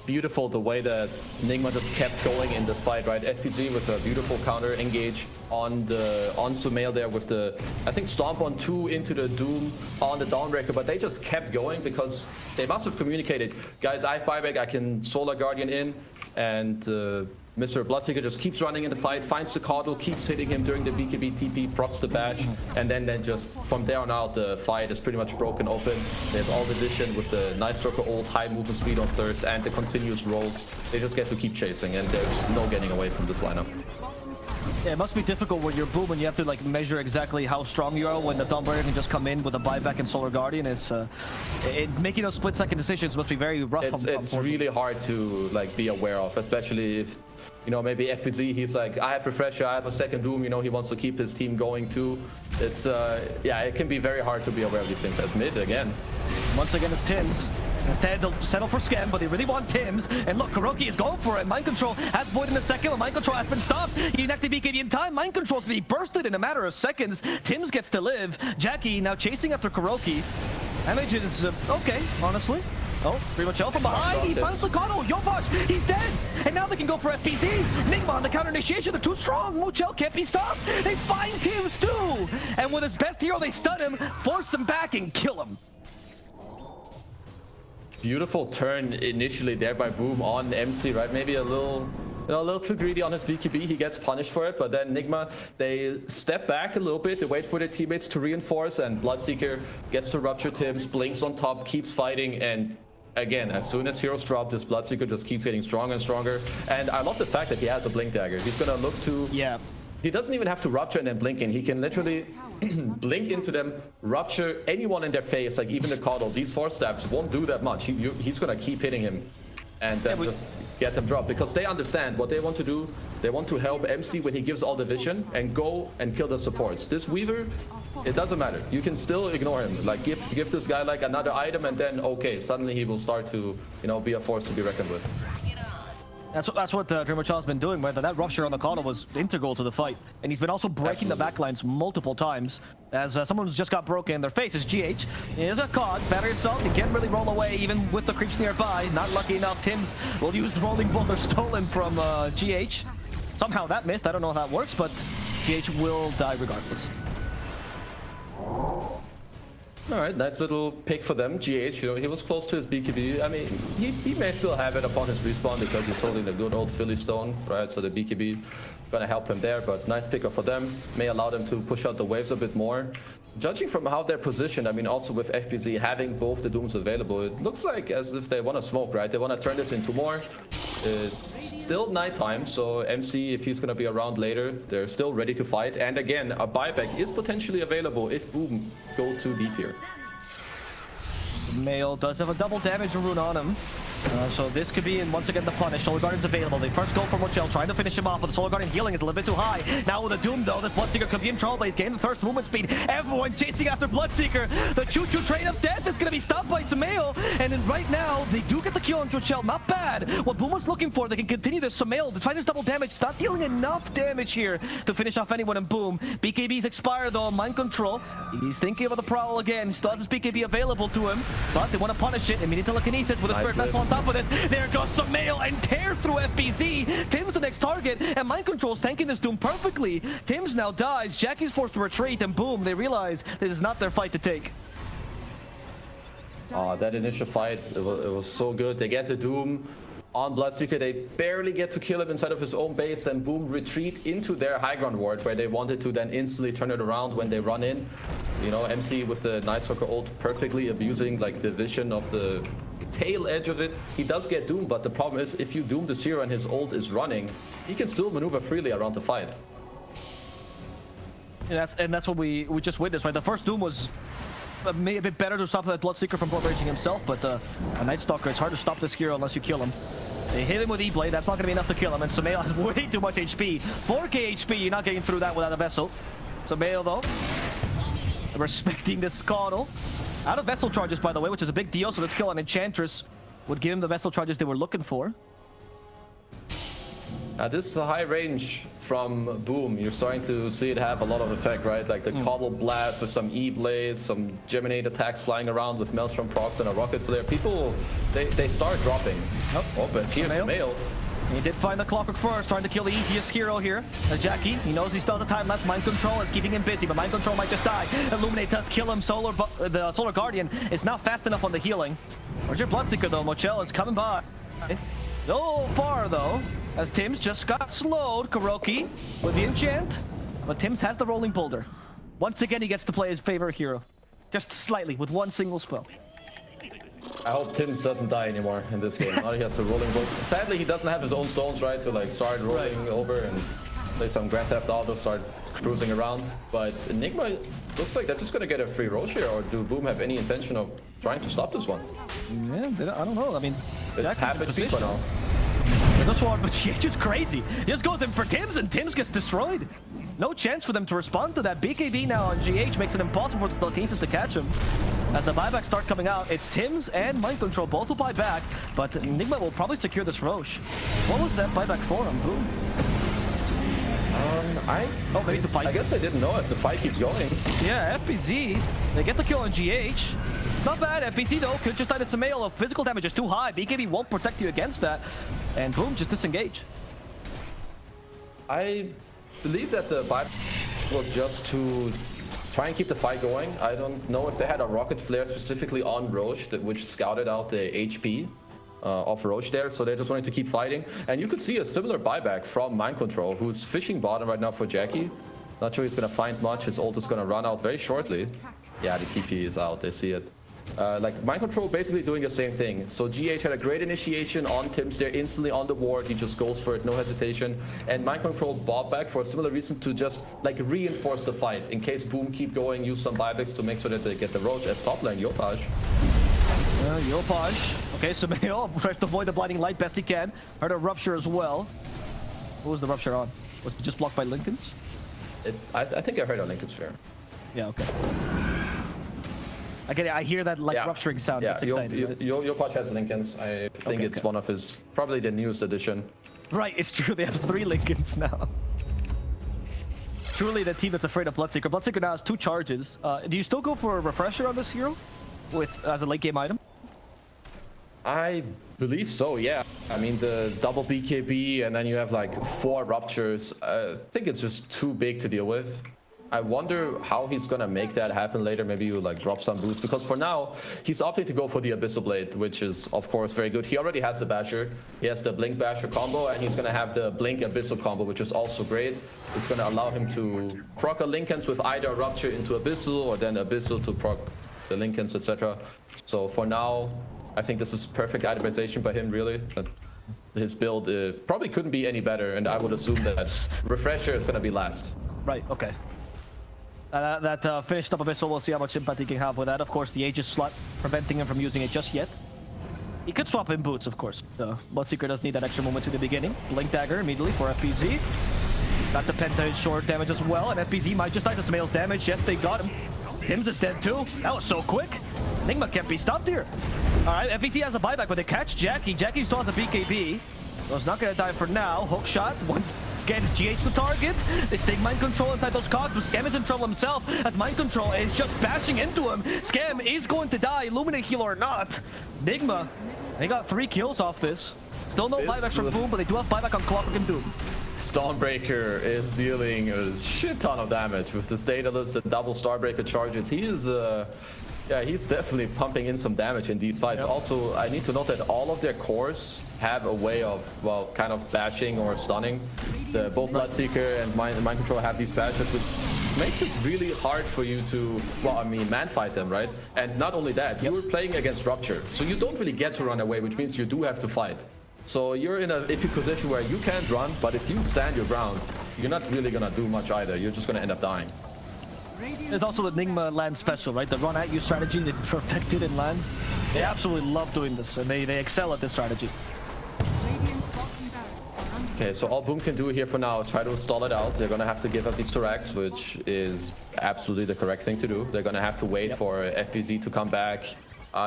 Beautiful the way that Nigma just kept going in this fight, right? FPZ with a beautiful counter engage on Sumail there with the, I think, Stomp on 2 into the Doom on the Dawnbreaker, but they just kept going because they must have communicated, guys, I have buyback, I can Solar Guardian in, and Mr. Bloodseeker just keeps running in the fight, finds the Coddle, keeps hitting him during the BKB TP, procs the bash, and then just from there on out, the fight is pretty much broken open. They have all the vision with the Night Stalker ult, high movement speed on Thirst, and the continuous rolls. They just get to keep chasing, and there's no getting away from this lineup. Yeah, it must be difficult when you're Boom and you have to like measure exactly how strong you are when the Dawnbreaker can just come in with a buyback and Solar Guardian. Making those split-second decisions must be very rough. It's really hard to like be aware of, especially if, you know, maybe FPZ, he's like, I have Refresher, I have a second Doom, you know, he wants to keep his team going too. It's, yeah, it can be very hard to be aware of these things. As mid, again. Once again, it's Tim's. Instead, they'll settle for Skem, but they really want Tim's. And look, Kuroki is going for it. Mind Control has Void in a second, but Mind Control has been stopped. He didn't activate BKB in time. Mind Control's going to be bursted in a matter of seconds. Tim's gets to live. Jackie now chasing after Kuroki. Damage is okay, honestly. Oh, pretty much from behind. He finds the Coddle. Yopaj, he's dead. And now they can go for FPZ. Nigma on the counter initiation. They're too strong. Mochel can't be stopped. They find Tim's too. And with his best hero, they stun him, force him back, and kill him. beautiful turn initially there by Boom on MC, right? Maybe a little too greedy on his BKB. He gets punished for it, but then Nigma, they step back a little bit. They wait for their teammates to reinforce, and Bloodseeker gets to rupture Tims, blinks on top, keeps fighting, and again, as soon as heroes drop, this Bloodseeker just keeps getting stronger and stronger. And I love the fact that he has a blink dagger. He's gonna look to... Yeah. He doesn't even have to rupture and then blink in. He can literally blink into them, rupture anyone in their face, like even the Coddle. These 4 stabs won't do that much. He's gonna keep hitting him and then just get them dropped, because they understand what they want to do. They want to help MC when he gives all the vision and go and kill the supports. This Weaver, it doesn't matter. You can still ignore him. Like give this guy like another item, and then okay, suddenly he will start to, you know, be a force to be reckoned with. That's what Dreamer Child's been doing, right? That rupture on the Coddle was integral to the fight. And he's been also breaking the backlines multiple times. As someone who's just got broken in their face is GH. He is a COD, battery assault. He can't really roll away even with the creeps nearby. Not lucky enough. Tims will use the rolling boulder stolen from GH. Somehow that missed. I don't know how that works, but GH will die regardless. All right, nice little pick for them. GH, you know, he was close to his BKB. I mean, he may still have it upon his respawn because he's holding the good old Philly Stone, right? So the BKB gonna help him there, but nice pickup for them. May allow them to push out the waves a bit more. Judging from how they're positioned, I mean, also with FBZ having both the Dooms available, it looks like as if they want to smoke, right? They want to turn this into more. Still nighttime, so MC, if he's going to be around later, they're still ready to fight. And again, a buyback is potentially available if Boom go too deep here. Male does have a double damage rune on him. So this could be, and once again, the punish. Solar Guardian's available. They first go for Mochel, trying to finish him off, but the Solar Guardian healing is a little bit too high. Now with the Doom, though, the Bloodseeker could be in trouble. He's gaining the thirst movement speed. Everyone chasing after Bloodseeker. The choo-choo train of death is going to be stopped by Sumail. And then right now, they do get the kill on Mochel. Not bad. What Boom was looking for, they can continue this. Sumail, despite his double damage, it's not dealing enough damage here to finish off anyone in Boom. BKB's expired, though. Mind control. He's thinking about the prowl again. He still has his BKB available to him, but they want to punish it. Immediate telekinesis with a Spirit Vessel on top of this. There goes Sumail and tear through FBZ. Tim's the next target, and Mind Control's tanking this Doom perfectly. Tim's now dies. Jackie's forced to retreat, and boom, they realize this is not their fight to take. That initial fight, it was so good. They get the Doom on Bloodseeker. They barely get to kill him inside of his own base, and Boom retreat into their high ground ward, where they wanted to then instantly turn it around when they run in. You know, MC with the Night Stalker ult perfectly abusing like the vision of the tail edge of it. He does get Doom, but the problem is if you Doom this hero and his ult is running, he can still maneuver freely around the fight. And that's what we just witnessed, right? The first Doom was maybe a bit better to stop that Bloodseeker from blood raging himself, but a Night Stalker, it's hard to stop this hero unless you kill him. They hit him with E-Blade, that's not going to be enough to kill him, and Sumail has way too much HP. 4k HP, you're not getting through that without a Vessel. Sumail, though, respecting this Coddle. Out of Vessel charges, by the way, which is a big deal, so this kill on Enchantress would give him the Vessel charges they were looking for. This is a high range from Boom. You're starting to see it have a lot of effect, right? Like the Coddle Blast with some E-Blades, some Geminate attacks flying around with Maelstrom procs and a Rocket Flare. People, they start dropping. Oh, but here's Sumail. He did find the Clockwork first, trying to kill the easiest hero here. Jackie, he knows he still has the time left. Mind Control is keeping him busy, but Mind Control might just die. Illuminate does kill him. The Solar Guardian is not fast enough on the healing. Where's your Bloodseeker, though? Mochel is coming by. So far, though, as Tims just got slowed. Kuroki with the enchant, but Tims has the rolling boulder. Once again, he gets to play his favorite hero. Just slightly, with one single spell. I hope Tims doesn't die anymore in this game. Now he has the rolling bolt. Sadly, he doesn't have his own stones, right? To like start rolling over and play some Grand Theft Auto, start cruising around. But Nigma looks like they're just gonna get a free Roche here, or do Boom have any intention of trying to stop this one? Yeah, I don't know. I mean, it's half HP for now. This one, but yeah, just crazy. He just goes in for Tims, and Tims gets destroyed. No chance for them to respond to that. BKB now on GH makes it impossible for the telekinesis to catch him. As the buybacks start coming out, it's Tims and Mind Control both will buy back, but Nigma will probably secure this Roche. What was that buyback for him? Boom. Maybe the fight. I guess I didn't know as the fight keeps going. Yeah, FBZ, they get the kill on GH. It's not bad. FBZ though could just die to Sumail. Physical damage is too high. BKB won't protect you against that, and Boom, just disengage. I believe that the buy was just to try and keep the fight going. I don't know if they had a rocket flare specifically on Roche, which scouted out the HP of Roche there, so they just wanted to keep fighting. And you could see a similar buyback from Mind Control, who's fishing bottom right now for Jackie. Not sure he's gonna find much. His ult is gonna run out very shortly. Yeah, the TP is out. They see it. Like Mind Control basically doing the same thing. So GH had a great initiation on Tims there, instantly on the ward. He just goes for it, no hesitation. And Mind Control bought back for a similar reason, to just like reinforce the fight. In case Boom keep going, use some buybacks to make sure that they get the Roche as top lane. Yopaj. Yopaj. Okay, so Mayo tries to avoid the blinding light best he can. Heard a rupture as well. What was the rupture on? Was it just blocked by Lincoln's? I think I heard on Lincoln's Fair. Yeah, okay. I hear that like rupturing sound. Yeah, That's exciting. Yopaj has Lincolns. I think it's one of his, probably the newest addition. Right, it's true. They have 3 Lincolns now. Truly the team that's afraid of Bloodseeker. Bloodseeker now has 2 charges. Do you still go for a refresher on this hero as a late game item? I believe so, yeah. I mean, the double BKB and then you have like 4 ruptures. I think it's just too big to deal with. I wonder how he's gonna make that happen later. Maybe you like drop some boots, because for now he's opting to go for the Abyssal Blade, which is of course very good. He already has the Basher. He has the Blink Basher combo, and he's gonna have the Blink Abyssal combo, which is also great. It's gonna allow him to proc a Linken's with either a Rupture into Abyssal or then Abyssal to proc the Linken's, etc. So for now, I think this is perfect itemization by him, really. His build probably couldn't be any better, and I would assume that Refresher is gonna be last. Right, okay. That finished up Abyssal, we'll see how much impact he can have with that. Of course, the Aegis slot preventing him from using it just yet. He could swap in boots, of course. Bloodseeker does need that extra moment to the beginning. Blink Dagger immediately for FPZ. Got the Penta is short damage as well, and FPZ might just die to Smail's damage. Yes, they got him. Tims is dead too. That was so quick. Nigma can't be stopped here. Alright, FPZ has a buyback, but they catch Jackie. Jackie still has a BKB. So it's not gonna die for now. Hook shot. Once again, is GH the target. They stay Mind Control inside those cogs, but Scam is in trouble himself, as Mind Control is just bashing into him. Scam is going to die, Illuminate heal or not. Nigma, they got 3 kills off this. Still no buybacks from Boom, but they do have buyback on Clockwork and Doom. Stormbreaker is dealing a shit ton of damage with the Daedalus, the double Starbreaker charges. He is yeah, he's definitely pumping in some damage in these fights. Yep. Also, I need to note that all of their cores have a way of, well, kind of bashing or stunning. Both Bloodseeker and Mind Control have these bashes, which makes it really hard for you to, well, I mean, man fight them, right? And not only that, you're playing against Rupture, so you don't really get to run away, which means you do have to fight. So you're in a iffy position where you can't run, but if you stand your ground, you're not really gonna do much either. You're just gonna end up dying. There's also the Nigma land special, right? The run at you strategy, they perfect it in lands. They absolutely love doing this, and they excel at this strategy. Okay, so all Boom can do here for now is try to stall it out. They're gonna have to give up these 2 racks, which is absolutely the correct thing to do. They're gonna have to wait for FPZ to come back.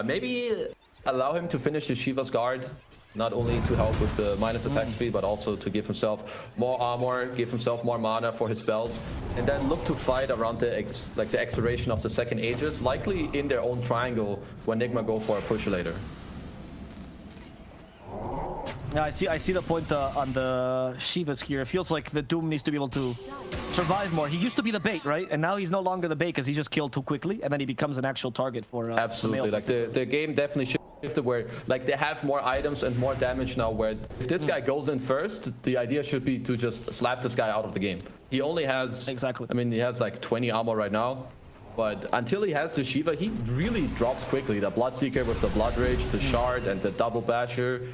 Maybe allow him to finish the Shiva's guard. Not only to help with the minus attack speed, but also to give himself more armor, give himself more mana for his spells, and then look to fight around the expiration of the second Aegis, likely in their own triangle when Nigma go for a push later. Yeah, I see the point on the Shivas here. It feels like the Doom needs to be able to survive more. He used to be the bait, right? And now he's no longer the bait because he just killed too quickly, and then he becomes an actual target for absolutely. Like the game definitely shifted where like they have more items and more damage now, where if this guy goes in first, the idea should be to just slap this guy out of the game. He only has, I mean, he has like 20 ammo right now, but until he has the Shiva, he really drops quickly. The Bloodseeker with the Blood Rage, the Shard, and the double Basher.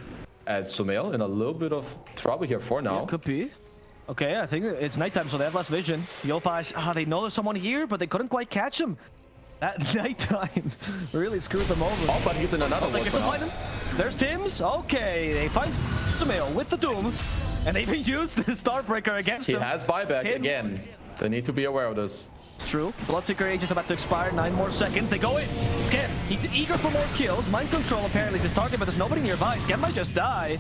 As Sumail in a little bit of trouble here for now. Yeah, could be. Okay, I think it's nighttime, so they have less vision. Yopaj, they know there's someone here, but they couldn't quite catch him. At nighttime really screwed them over. Oh, but he's in another one. There's Tims. Okay, they find Sumail with the Doom, and they even use the Starbreaker against him. He has buyback Tims. again. They need to be aware of this. True. Bloodseeker Age is about to expire. 9 more seconds. They go in. Scam. He's eager for more kills. Mind Control apparently is his target, but there's nobody nearby. Scam might just die.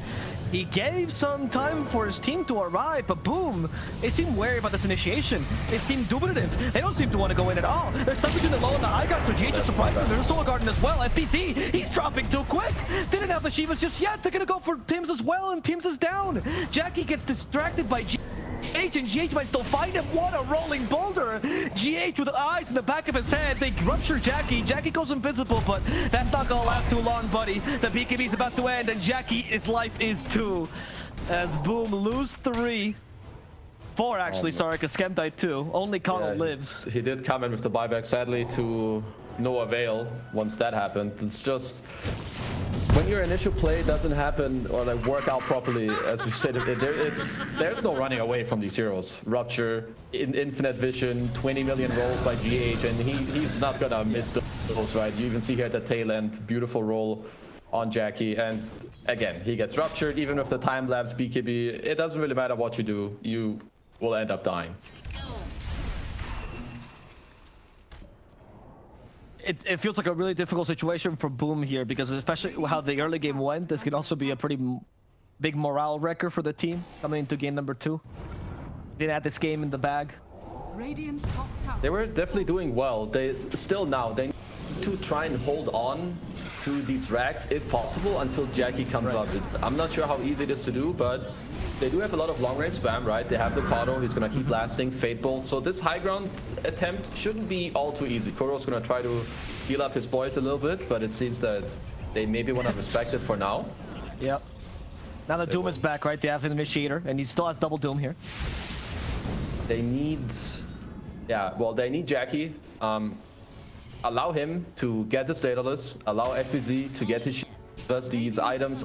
He gave some time for his team to arrive, but boom, they seem wary about this initiation. They seem dubitative. They don't seem to want to go in at all. They're stuck between the low and the high ground, so GH is surprised. There's a Soul Garden as well. FPC, he's dropping too quick. Didn't have the Shivas just yet. They're going to go for Tims as well, and Tims is down. Jackie gets distracted by GH, and GH might still find him. What a rolling boulder. GH with eyes in the back of his head. They rupture Jackie. Jackie goes invisible, but that's not gonna last too long, buddy. The BKB is about to end, and Jackie, his life is too. As Boom lose 3. 4 actually, sorry, because Skem died 2. Only Connell lives. He did come in with the buyback, sadly, to no avail once that happened. It's just... when your initial play doesn't happen or like work out properly, as we said, there's no running away from these heroes. Rupture, infinite vision, 20 million rolls by GH, and he's not gonna miss those, right? You even see here at the tail end, beautiful roll on Jackie, and again, he gets ruptured. Even with the time lapse BKB, it doesn't really matter what you do, you will end up dying. It feels like a really difficult situation for Boom here, because especially how the early game went, this could also be a pretty big morale wrecker for the team coming into game number 2. They had this game in the bag. Radiant's top tower. They were definitely doing well. They need to try and hold on to these racks if possible until Jackie comes up. I'm not sure how easy it is to do, but they do have a lot of long-range spam, right? They have the Kato, he's gonna keep lasting, Fate Bolt. So this high ground attempt shouldn't be all too easy. Kuro's gonna try to heal up his boys a little bit, but it seems that they maybe want to respect it for now. Yep. Now the Doom is back, right? They have an initiator, and he still has double Doom here. They need... yeah, well, they need Jackie. Allow him to get his Daedalus, allow FBZ to get his Shivas. These items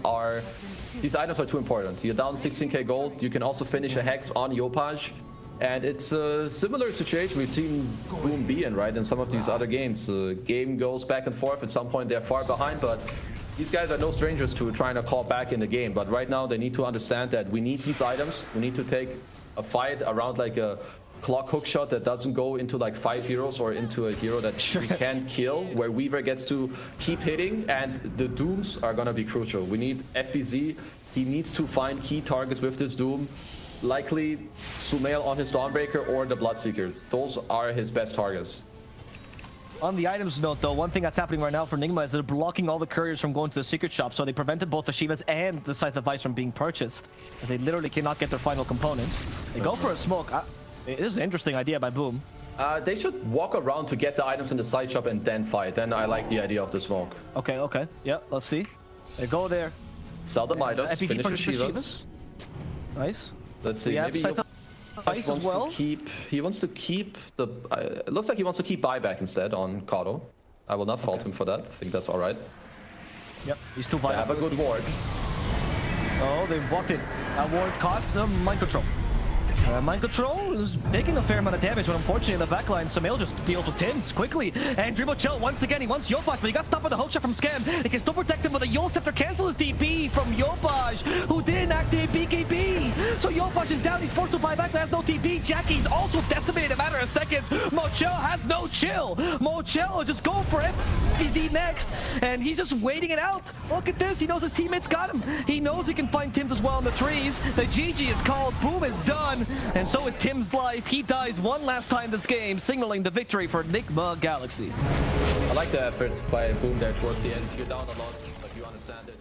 are too important. You're down 16k gold. You can also finish a Hex on Yopaj. And it's a similar situation we've seen Boom be in, right? In some of these other games. Game goes back and forth. At some point, they're far behind, but these guys are no strangers to trying to call back in the game. But right now, they need to understand that we need these items. We need to take a fight around like a clock hookshot that doesn't go into like 5 heroes or into a hero that we can't kill, where Weaver gets to keep hitting, and the Dooms are gonna be crucial. We need FBZ. He needs to find key targets with this Doom. Likely Sumail on his Dawnbreaker or the Bloodseeker. Those are his best targets. On the items note, though, one thing that's happening right now for Nigma is they're blocking all the couriers from going to the secret shop, so they prevented both the Shivas and the Scythe of Ice from being purchased, as they literally cannot get their final components. They go for a smoke. It is an interesting idea by Boom. They should walk around to get the items in the side shop and then fight. Then I like the idea of the smoke. Okay, okay. Yeah, let's see. They go there. Sell the items, finish the Shivas. Nice. Let's see, maybe Ice as well. He wants to keep the... it looks like he wants to keep buyback instead on Kato. I will not fault him for that. I think that's all right. Yep, he's too They have a good ward. Oh, they walked in. That ward caught the mind control. Mind control is taking a fair amount of damage, but unfortunately in the backline, Sumail just deals with Tims quickly. And Dribble Chill, once again, he wants Yopaj, but he got stopped by the hook shot from Scam. They can still protect him, but the Yol Scepter cancels his DP from Yopaj, who didn't activate BKB. So Yopaj is down, he's forced to buy back, but has no TP. Jackie's also decimated in a matter of seconds. Mochel has no chill. Mochel just going for FBZ next, and he's just waiting it out. Look at this, he knows his teammates got him. He knows he can find Tims as well in the trees. The GG is called, Boom is done. And so is Tim's life. He dies one last time this game, signaling the victory for Nigma Galaxy. I like the effort by Boom there towards the end. You're down a lot, but you understand that